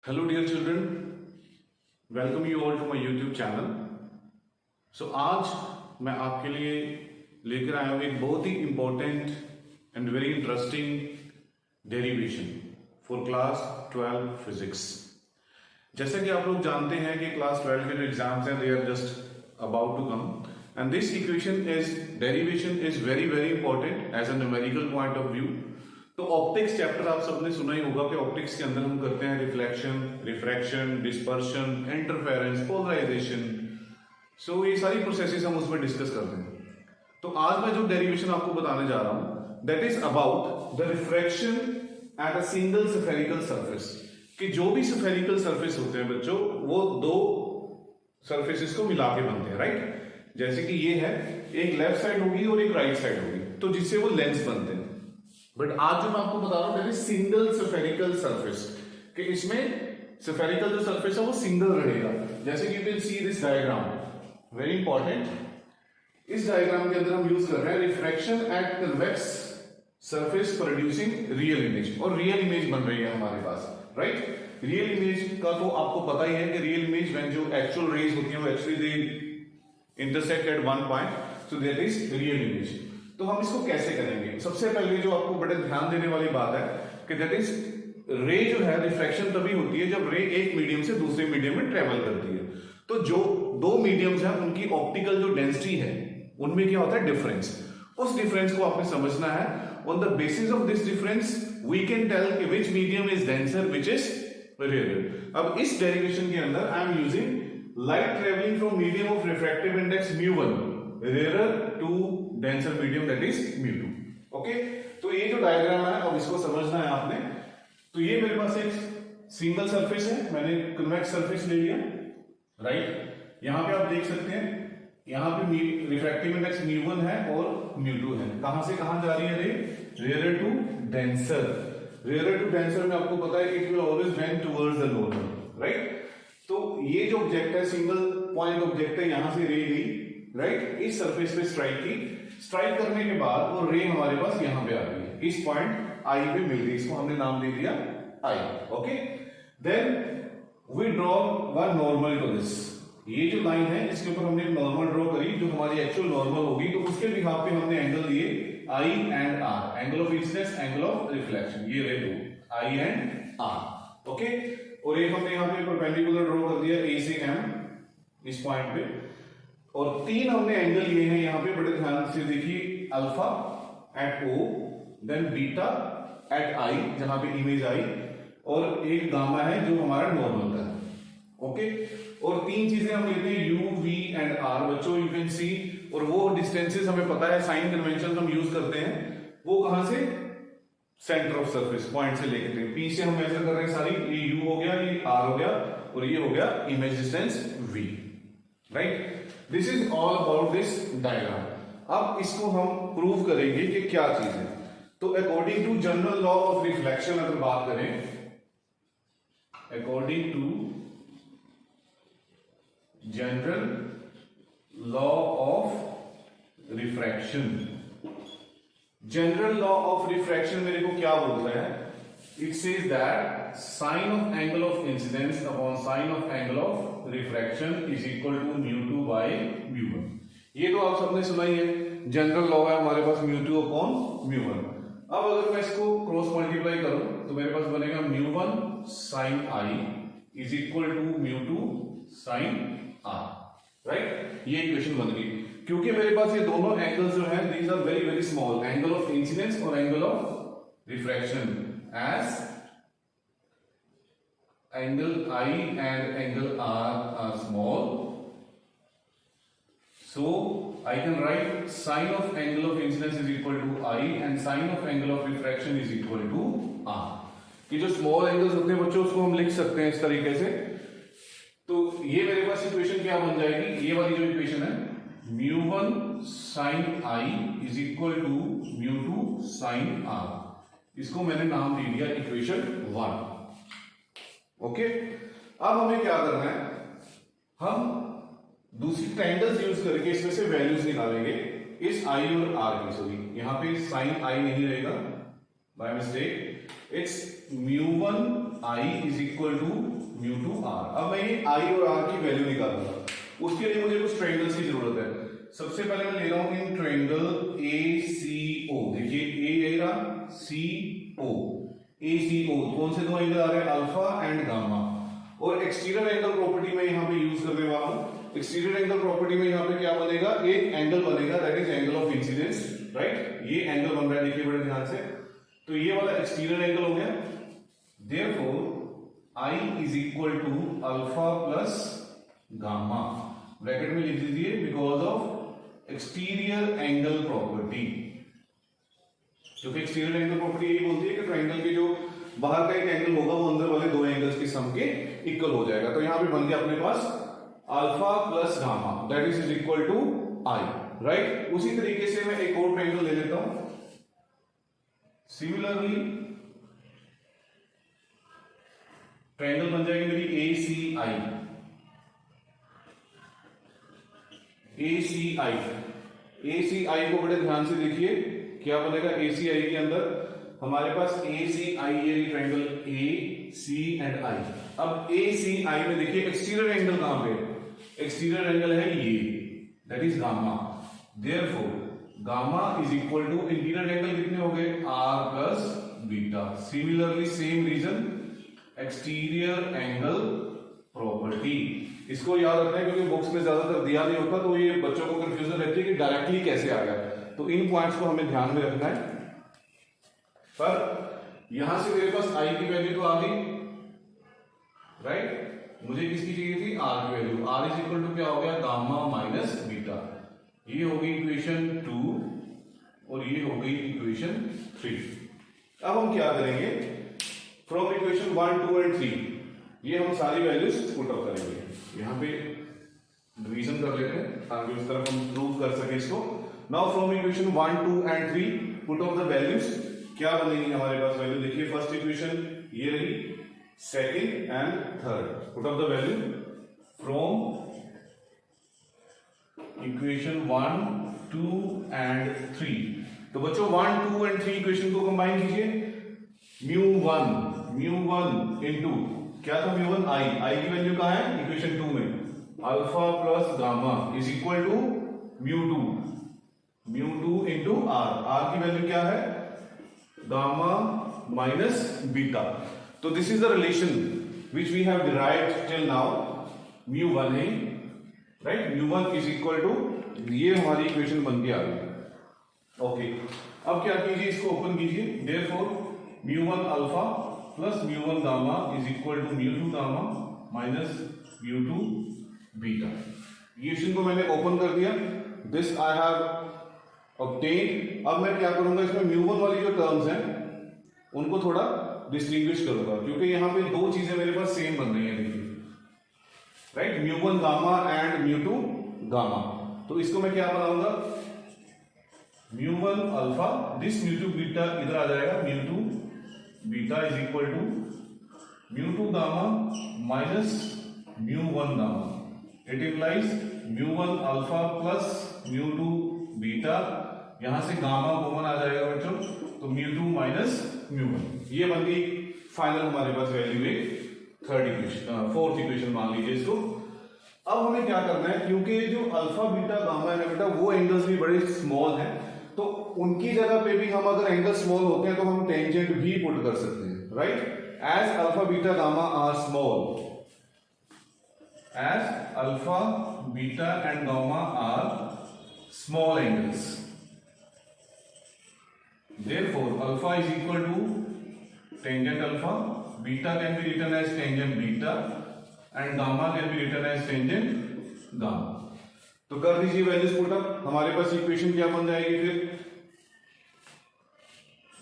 Hello dear children, welcome you all to my YouTube channel. So आज मैं आपके लिए लेकर आया हूँ एक बहुत ही important and very interesting derivation for class 12 physics. जैसा कि आप लोग जानते हैं कि क्लास 12 के जो एग्जाम्स हैं they are just about to come and this equation is derivation is very very important as a numerical point of view. तो ऑप्टिक्स चैप्टर आप सबने सुना ही होगा कि ऑप्टिक्स के अंदर हम करते हैं reflection, refraction, dispersion, interference, polarisation. So ये सारी प्रोसेसेस हम उसमें डिस्कस करते हैं। तो आज मैं जो डेरिवेशन आपको बताने जा रहा हूं that is about the refraction at a single spherical surface. कि जो भी स्फेरिकल सरफेस होते हैं बच्चों, वो दो सरफेसेस को मिला के बनते हैं, राइट। जैसे कि ये है, एक लेफ्ट साइड होगी और एक राइट साइड होगी, तो जिससे वो लेंस बनते हैं। बट आज जो मैं आपको बता रहा हूं सिंगल स्फेरिकल सरफेस, कि इसमें स्फेरिकल जो सरफेस है वो सिंगल रहेगा। जैसे कि you can see this diagram, very important. इस डायग्राम के अंदर हम यूज कर रहे हैं refraction at convex surface producing real image, और रियल इमेज बन रही है हमारे पास, राइट। रियल इमेज का तो आपको पता ही है कि रियल इमेज व्हेन जो एक्चुअल रेज होती है वो actually they intersect at one point, so that is real image. तो हम इसको कैसे करेंगे? सबसे पहले जो आपको बड़े ध्यान देने वाली बात है कि दैट इज रे जो है रिफ्रैक्शन तभी होती है जब रे एक मीडियम से दूसरे मीडियम में ट्रेवल करती है। तो जो दो मीडियम्स हैं उनकी ऑप्टिकल जो डेंसिटी है उनमें क्या होता है? डिफरेंस। उस डिफरेंस को आपने समझना है। On the basis of this difference we can tell कि which medium is denser, which is rare. अब इस डेरिवेशन के अंदर I am using light travelling from medium of refractive index μ1 rare to denser medium that is μ2। Okay, तो ये जो diagram है अब इसको समझना है आपने। तो ये मेरे पास एक सिंगल सरफेस है, मैंने कन्वेक्स सरफेस ले लिया, राइट। यहां पे आप देख सकते हैं, यहां पे रिफ्रैक्टिव इंडेक्स μ1 है और μ2 है। कहां से कहां जा रही है ray? Rare to denser. Rare to denser में आपको पता है it will always went towards the normal, right. तो ये जो ऑब्जेक्ट है, सिंगल पॉइंट ऑब्जेक्ट है, यहां से रे गई, राइट, इस सरफेस पे स्ट्राइक की। स्ट्राइक करने के बाद वो रे हमारे पास यहां पे आ गई, इस पॉइंट आई पे मिल गई, इसको हमने नाम दे दिया I. Okay, then we draw one normal to this. ये जो लाइन है इसके ऊपर हमने नॉर्मल ड्रॉ करी जो हमारी एक्चुअल नॉर्मल होगी। तो उसके बिहाफ पे हमने एंगल दिए I and R, angle of incidence, angle of reflection, ये रहे दो, आई एंड आर। ओके, और एक हमने यहाँ पे परपेंडिकुलर ड्रॉ कर दिया ए से एम इस पॉइंट पे, और तीन हमने एंगल लिए हैं यहाँ पे, बड़े ध्यान से देखिए। अल्फा एट ओ, देन बीटा एट आई जहां पे इमेज आई, और एक गामा है जो हमारा नॉर्मल का है। ओके, और तीन चीजें हम लेते हैं यू, वी एंड आर। बच्चों यू कैन सी, और वो डिस्टेंसेस हमें पता है, साइन कन्वेंशन हम यूज करते हैं, वो कहां से? सेंटर ऑफ सरफेस पॉइंट से लेकर पी से हम मेजर कर रहे हैं सारी। ये यू हो गया, ये आर हो गया, और ये हो गया image distance V, right. This is all about this diagram. अब इसको हम प्रूव करेंगे कि क्या चीज है। तो according to general law of reflection अगर बात करें, according to general law of refraction, general law of refraction मेरे को क्या बोलता है? It says that sine of angle of incidence upon sine of angle of refraction is equal to μ2 by μ1। ये तो आप सबने सुना ही है, जनरल लॉ है हमारे पास μ2 अपॉन μ1। अब अगर मैं इसको क्रॉस मल्टीप्लाई करूं तो मेरे पास बनेगा μ1 sin i is equal to μ2 sin r, right. ये इक्वेशन बन गई, क्योंकि मेरे पास ये दोनों एंगल्स जो हैं these are very very small, angle of incidence और angle of refraction, as angle I and angle R are small, so I can write sine of angle of incidence is equal to I and sine of angle of refraction is equal to R। कि जो small angles होते हैं बच्चों उसको हम लिख सकते हैं इस तरीके से। तो ये मेरे पास इक्वेशन क्या बन जाएगी? ये वाली जो इक्वेशन है μ1 sin I is equal to μ2 sin R, इसको मैंने नाम दे दिया इक्वेशन 1। ओके, अब हमें क्या करना है? हम दूसरी ट्रायंगल्स यूज करके इसमें से वैल्यूज निकालेंगे इस आई और आर की। सॉरी, यहां पे साइन आई नहीं रहेगा, by mistake, it's mu1 i is equal to mu2 r। अब मैं ये i और r की वैल्यू निकालूंगा, उसके लिए मुझे कुछ ट्रायंगल्स की जरूरत है। सबसे पहले मैं ले रहा हूं इन ट्रायंगल ACO, देखिए A यही रहा, CO, ACO कौन से दो एंगल आ रहे हैं, अल्फा एंड गामा। और एक्सटीरियर एंगल प्रॉपर्टी में यहां पे यूज करने वाला हूं। एक्सटीरियर एंगल प्रॉपर्टी में यहां पे क्या बनेगा, एक एंगल बनेगा, that is angle of incidence, right. ये एंगल बन रहा है, देखिए बड़े ध्यान से, तो ये वाला एक्सटीरियर एंगल हो गया। Therefore I is equal to alpha plus gamma, bracket में लिख दीजिए, because of exterior angle property. क्योंकि एक्सटीरियर एंगल प्रॉपर्टी यही बोलती है कि ट्रायंगल के जो बाहर का एक एंगल होगा वो अंदर वाले दो एंगल्स की सम के इक्वल हो जाएगा। तो यहां पे बन गया अपने पास alpha plus gamma, that is equal to I, right. उसी तरीके से मैं एक और ट्रायंगल ले लेता हूं। सिमिलरली ट्रायंगल बन जाएगी मेरी ACI। ACI को बड़े ध्यान से देखिए, क्या बनेगा ACI के अंदर हमारे पास ACI ये triangle A, C and I। अब ACI में देखिए एक्सटीरियर एंगल कहां पे, एक्सटीरियर एंगल है ये, that is gamma. Therefore gamma is equal to interior angle कितने हो गए, R plus beta. Similarly same reason, exterior angle property, इसको याद रखना है क्योंकि बुक्स में ज्यादातर दिया नहीं होता, तो ये बच्चों को कंफ्यूजन रहती है कि डायरेक्टली कैसे आ गया। तो इन पॉइंट्स को हमें ध्यान में रखना है। पर यहां से मेरे पास I की वैल्यू तो आ गई, राइट। मुझे किसकी चाहिए थी, R की value. R is equal to क्या हो गया, गामा माइनस बीटा। ये हो गई इक्वेशन 2 और ये हो गई इक्वेशन 3। अब हम क्या करेंगे, फ्रॉम इक्वेशन 1, 2 एंड 3 ये हम सारी वैल्यूज पुट अप करेंगे। यहां पे रिवीजन कर लेते हैं ताकि उस तरफ हम प्रूव कर सके इसको। Now from equation 1, 2 and 3 put off the values, क्या बनेगी हमारे पास वैल्यू, देखिए फर्स्ट इक्वेशन ये रही, second and third. Put off the value from equation 1, 2 and 3। तो बच्चों 1, 2 एंड 3 इक्वेशन को कंबाइन कीजिए। mu1 इनटू क्या था, mu1 I की वैल्यू कहां है, इक्वेशन 2 में, alpha plus gamma is equal to mu2 into R की वैल्यू क्या है, गामा माइनस बीटा। तो this is the relation which we have derived till now, mu1 है, right. mu1 is equal to, ये हमारी इक्वेशन बन के आ गई। ओके, अब क्या कीजिए, इसको ओपन कीजिए। Therefore mu1 alpha plus mu1 gamma is equal to mu2 gamma minus mu2 beta. Equation को मैंने ओपन कर दिया, दिस आई हैव ऑब्टेन्ड। अब मैं क्या करूंगा, इसमें mu1 वाली जो टर्म्स हैं उनको थोड़ा डिस्टिंग्विश करूंगा, क्योंकि यहां पे दो चीजें मेरे पास सेम बन रही हैं, देखिए, right, mu1 gamma and mu2 gamma. तो इसको मैं क्या बनाऊंगा, mu1 alpha, this mu2 beta इधर आ जाएगा, mu2 beta is equal to mu2 gamma minus mu1 gamma. It implies mu1 alpha plus mu2 beta, यहां से गामा कॉमन आ जाएगा बच्चों, तो mu2 माइनस mu1। ये बन गई फाइनल हमारे पास वैल्यू एक फोर्थ इक्वेशन मान लीजिए इसको। अब हमें क्या करना है, क्योंकि जो अल्फा बीटा गामा है बेटा वो एंगल्स भी बड़े स्मॉल हैं, तो उनकी जगह पे भी हम अगर एंगल स्मॉल होते हैं तो हम टेंजेंट भी पुट कर सकते हैं, right. As alpha beta gamma are small, as alpha beta and gamma are small angles, therefore alpha is equal to tangent alpha, beta can be written as tangent beta and gamma can be written as tangent gamma। तो कर दीजिए values put up, हमारे पास equation क्या बन जाएगी फिर,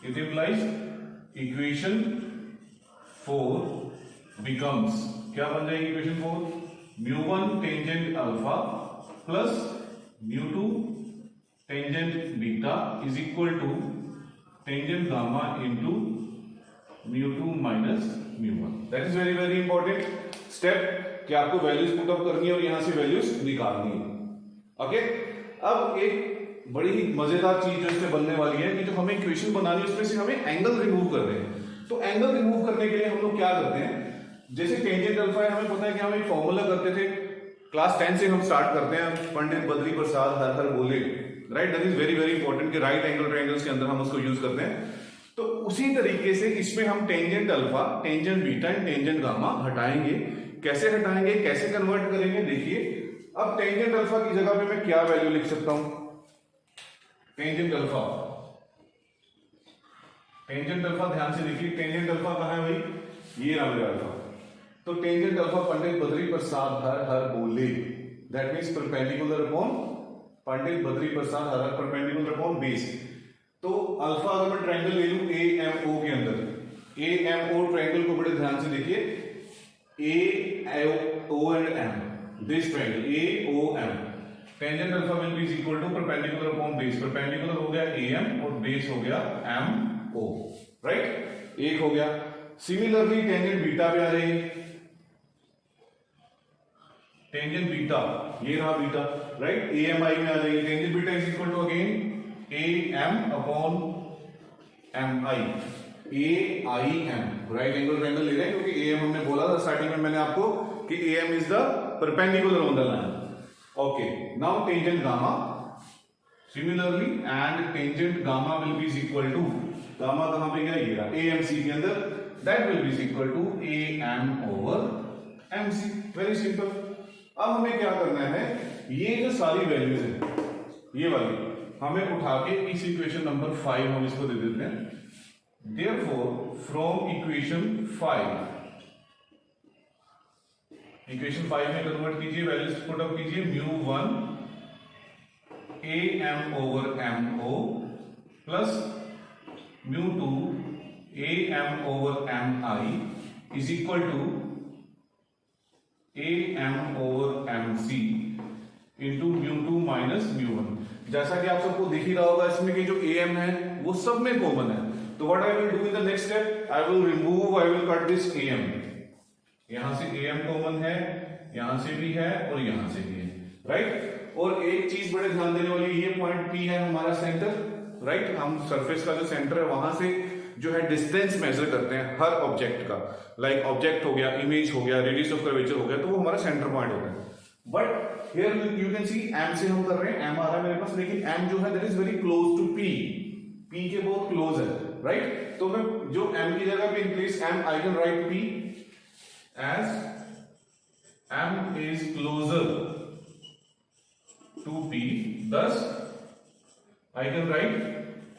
it implies equation 4 becomes, क्या बन जाएगी equation 4, mu1 tangent alpha plus mu2 tangent beta is equal to tangent gamma into mu2 minus mu1। That is very very important step कि आपको वैल्यूज पुट अप करनी है और यहां से वैल्यूज निकालनी है। ओके, अब एक बड़ी ही मजेदार चीज जो इसमें बनने वाली है कि जो हमें इक्वेशन बनानी है उसमें से हमें एंगल रिमूव करने हैं। तो एंगल रिमूव करने के लिए हम लोग क्या करते हैं, जैसे टेंजेंट अल्फा है, हमें पता है कि हम एक फॉर्मूला करते थे क्लास 10 से, हम स्टार्ट करते हैं पंडित बद्री प्रसाद हर हर बोले, right. That is very very important कि राइट एंगल ट्रायंगल्स के अंदर हम उसको यूज करते हैं। तो उसी तरीके से इसमें हम tangent alpha, tangent beta and tangent gamma हटाएंगे। कैसे हटाएंगे, कैसे कन्वर्ट करेंगे, देखिए। अब टेंजेंट अल्फा की जगह पे मैं क्या वैल्यू लिख सकता हूं, टेंजेंट अल्फा, टेंजेंट अल्फा ध्यान से देखिए, टेंजेंट अल्फा कहां है भाई, ये रहा मेरा अल्फा। तो टेंजेंट अल्फा पंडित बद्री प्रसाद हर हर बोले, that means perpendicular upon Pandit Badri Prasad her her perpendicular upon base. तो अल्फा अगर मैं ट्रायंगल ले लूं ए एम ओ के अंदर, ए एम ओ ट्रायंगल को बड़े ध्यान से देखिए, A O and M, this triangle A O M, tangent alpha will be equal to perpendicular upon base, perpendicular हो गया ए एम और बेस हो गया एम ओ, राइट, एक हो गया। सिमिलरली टेंजेंट बीटा पे आ जाइए, टेंजेंट बीटा ये रहा beta, right, A M I में आ जाइए, tangent beta is equal to again A M upon M I, A I M, right angle triangle ले रहे हैं क्योंकि ए एम हमने बोला था स्टार्टिंग में मैंने आपको कि A M is the perpendicular on the line. Okay, now tangent gamma, similarly and tangent gamma will be equal to, gamma कहां पे गया, ये रहा ए एम सी के अंदर, that will be equal to A M over M C, very simple. अब हमें क्या करना है, ये जो सारी वैल्यूज है ये वाली हमें उठा के इस इक्वेशन नंबर 5 हम इसको दे देते हैं। देयरफॉर फ्रॉम इक्वेशन 5, इक्वेशन 5 में कन्वर्ट कीजिए, वैल्यूज पुट अप कीजिए, mu 1 A M over M O plus mu 2 A M over M I is equal to A M over M C into mu 2 minus mu 1। जैसा कि आप सबको दिख ही रहा होगा इसमें कि जो ए एम है वो सब में कॉमन है, तो what I will do in the next step, I will remove, I will cut this A M, यहां से ए एम कॉमन है, यहां से भी है और यहां से भी है, राइट। और एक चीज बड़े ध्यान देने वाली, ये पॉइंट पी है हमारा सेंटर, राइट, हम सरफेस का जो सेंटर है वहां से जो है डिस्टेंस मेजर करते हैं हर ऑब्जेक्ट का, लाइक ऑब्जेक्ट हो गया, इमेज हो गया, रेडियस ऑफ कर्वेचर हो गया, तो वो हमारा सेंटर पॉइंट होता है। But here you can see M से हम कर रहे हैं, एम आ रहा है मेरे पास, लेकिन एम जो है that is very close to P, P के बहुत क्लोज है, राइट। तो मैं जो एम की जगह पे in place M I can write P as M is closer to P, thus I can write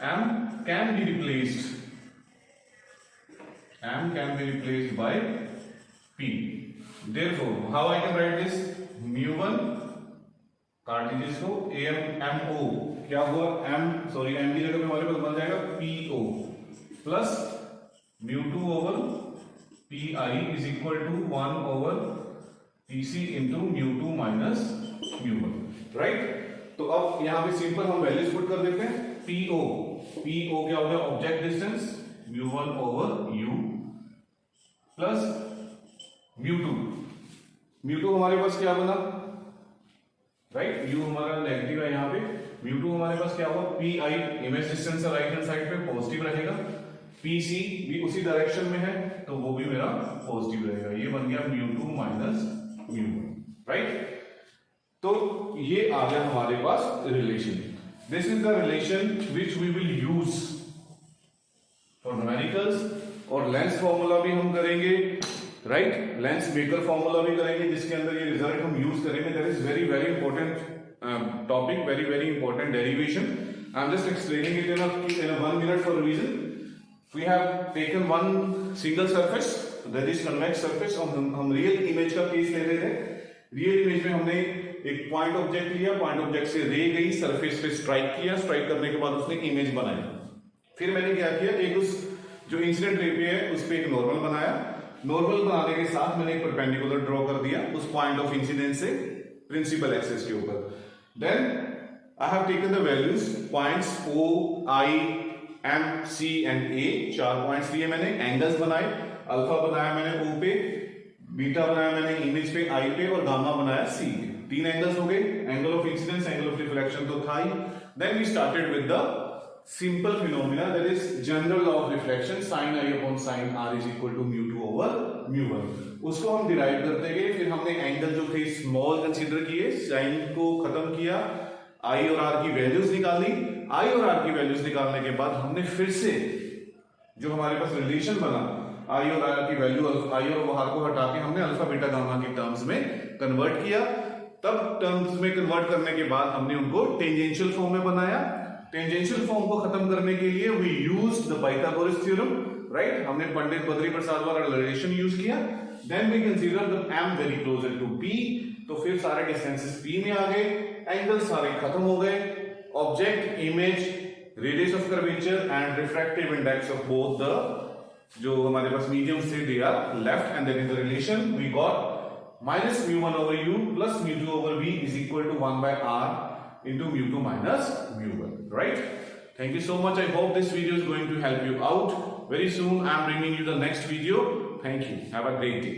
m can be replaced, m can be replaced by p, therefore how I can write this, mu 1 काट लीजिए इसको, am m o क्या हुआ, m sorry m की जगह पे हमारे पास बन जाएगा p o plus mu 2 over p i is equal to 1 over p c into mu 2 minus mu 1, right. तो अब यहां पे सिंपल हम वैल्यूज पुट कर देते हैं, PO, PO क्या हो गया, object distance mu1 over u plus mu2 हमारे पास क्या बना, राइट, u हमारा नेगेटिव है यहां पे, mu2 हमारे पास क्या हुआ, PI image distance right hand side पे पॉजिटिव रहेगा, PC भी उसी डायरेक्शन में है तो वो भी मेरा पॉजिटिव रहेगा, ये बन गया mu2 माइनस mu1, राइट। तो ये आ गया हमारे पास relation, this is the relation which we will use for numericals, और लेंस फॉर्मूला भी हम करेंगे, राइट, लेंस मेकर फॉर्मूला भी करेंगे जिसके अंदर ये रिजल्ट हम यूज करेंगे। That is very very important topic, very very important derivation. I am just explaining it in a 1 minute for revision. We have taken one single surface, that is convex surface, और हम real image का case ले रहे थे। Real image में हमने एक point object लिया, पॉइंट ऑब्जेक्ट से रे गई, सरफेस पे स्ट्राइक किया, स्ट्राइक करने के बाद उसने इमेज बनाई। फिर मैंने क्या किया, एक उस जो इंसिडेंट रे पे है उस पे एक नॉर्मल बनाया, नॉर्मल बनाने के साथ मैंने एक परपेंडिकुलर ड्रॉ कर दिया उस पॉइंट ऑफ इंसिडेंस से प्रिंसिपल एक्सिस के ऊपर। Then I have taken the values, points O, I, M, C and A, 4 points लिए मैंने, एंगल्स बनाए, अल्फा बनाया मैंने O पे, बीटा बनाया मैंने इमेज पे I पे, और गामा बनाया C पे। 3 एंगल्स हो गए, angle of incidence, angle of reflection तो था ही, Then we started with the simple phenomena, that is general law of reflection, sin I upon sin r is equal to mu 2 over mu 1. उसको हम derive करते गए, फिर हमने angle जो थे स्मॉल कंसीडर किए, साइन को खत्म किया, आई और आर की वैल्यूज निकाली, आई और आर की वैल्यूज निकालने के बाद हमने फिर से जो हमारे पास रिलेशन बना आई और आर की वैल्यू, आई और आर को हटा के हमने अल्फा बीटा गामा के टर्म्स में कन्वर्ट किया। तब टर्म्स में कन्वर्ट करने के बाद हमने उनको टेंजेंशियल फॉर्म में बनाया। टेंजेंशियल फॉर्म को खत्म करने के लिए we used the Pythagoras theorem, right. हमने पंडित बद्री प्रसाद वाला रिलेशन यूज किया। Then we consider the m very closer to p, तो फिर सारे डिस्टेंसेस p में आ गए, एंगल सारे खत्म हो गए, object, image, radius of curvature and refractive index of both the जो हमारे पास मीडियम्स थे they are left, and that is the relation we got minus mu 1 over u plus mu 2 over v is equal to 1 by r into mu 2 minus mu 1, right? Thank you so much. I hope this video is going to help you out. Very soon I am bringing you the next video. Thank you. Have a great day.